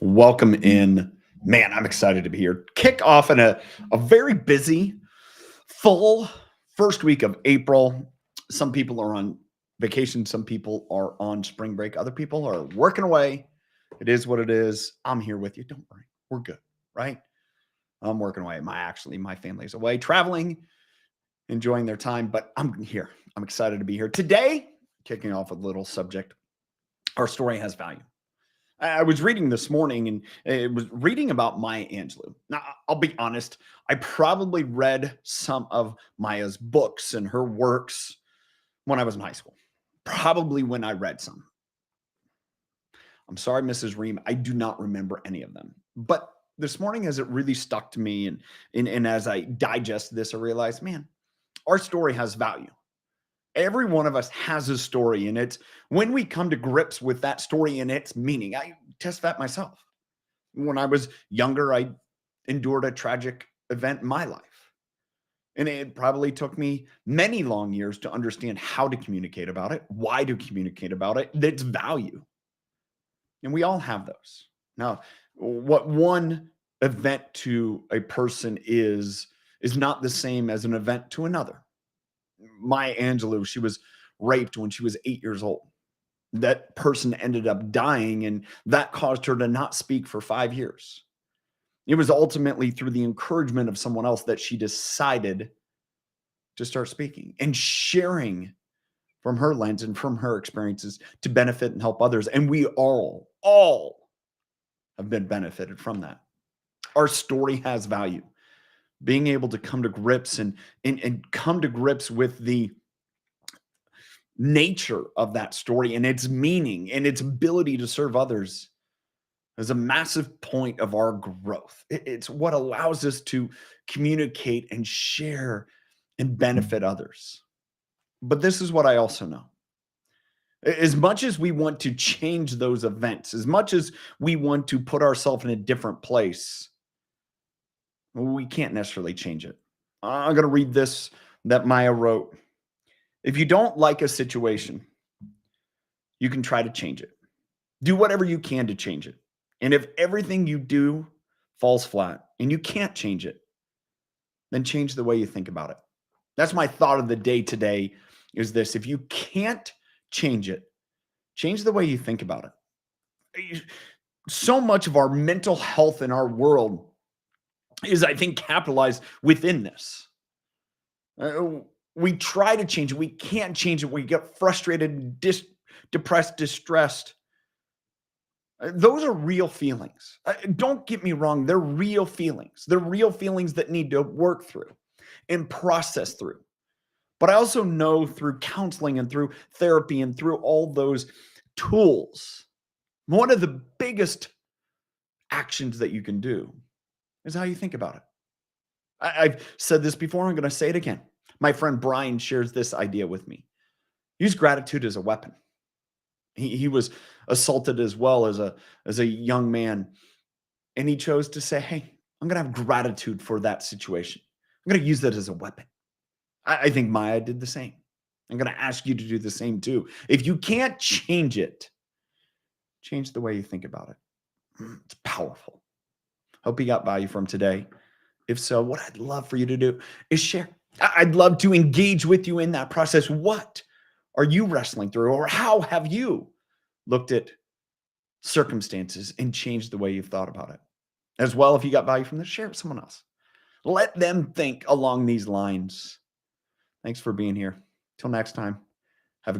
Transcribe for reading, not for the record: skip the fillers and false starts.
Welcome in. Man, I'm excited to be here. Kick off in a very busy, full first week of April. Some people are on vacation, some people are on spring break, other people are working away. It is what it is. I'm here with you. Don't worry. We're good, right? I'm working away. My family's away traveling, enjoying their time, but I'm here. I'm excited to be here. Today, kicking off a little subject. Our story has value. I was reading this morning and it was reading about Maya Angelou. Now, I'll be honest, I probably read some of Maya's books and her works when I was in high school. Probably when I read some. I'm sorry, Mrs. Ream, I do not remember any of them. But this morning, as it really stuck to me, and as I digest this, I realized, man, our story has value. Every one of us has a story, and it's when we come to grips with that story and its meaning. I test that myself. When I was younger, I endured a tragic event in my life. And it probably took me many long years to understand how to communicate about it, why to communicate about it, its value. And we all have those. Now, what one event to a person is not the same as an event to another. Maya Angelou, she was raped when she was 8 years old. That person ended up dying, and that caused her to not speak for 5 years. It was ultimately through the encouragement of someone else that she decided to start speaking and sharing from her lens and from her experiences to benefit and help others. And we all have been benefited from that. Our story has value. Being able to come to grips and come to grips with the nature of that story and its meaning and its ability to serve others is a massive point of our growth. It's what allows us to communicate and share and benefit others. But this is what I also know. As much as we want to change those events, as much as we want to put ourselves in a different place, we can't necessarily change it. I'm going to read this that Maya wrote. If you don't like a situation, you can try to change it. Do whatever you can to change it. And if everything you do falls flat and you can't change it, then change the way you think about it. That's my thought of the day today is this. If you can't change it, change the way you think about it. So much of our mental health in our world is, I think, capitalized within this. We try to change it. We can't change it. We get frustrated, depressed, distressed. Those are real feelings. Don't get me wrong. They're real feelings. They're real feelings that need to work through and process through. But I also know through counseling and through therapy and through all those tools, one of the biggest actions that you can do is how you think about it. I've said this before. I'm going to say it again. My friend Brian shares this idea with me. Use gratitude as a weapon. He was assaulted as well as a young man, and he chose to say, "Hey, I'm going to have gratitude for that situation. I'm going to use that as a weapon." I think Maya did the same. I'm going to ask you to do the same too. If you can't change it, change the way you think about it. It's powerful. Hope you got value from today. If so, what I'd love for you to do is share. I'd love to engage with you in that process. What are you wrestling through, or how have you looked at circumstances and changed the way you've thought about it? As well, if you got value from this, share it with someone else. Let them think along these lines. Thanks for being here. Till next time.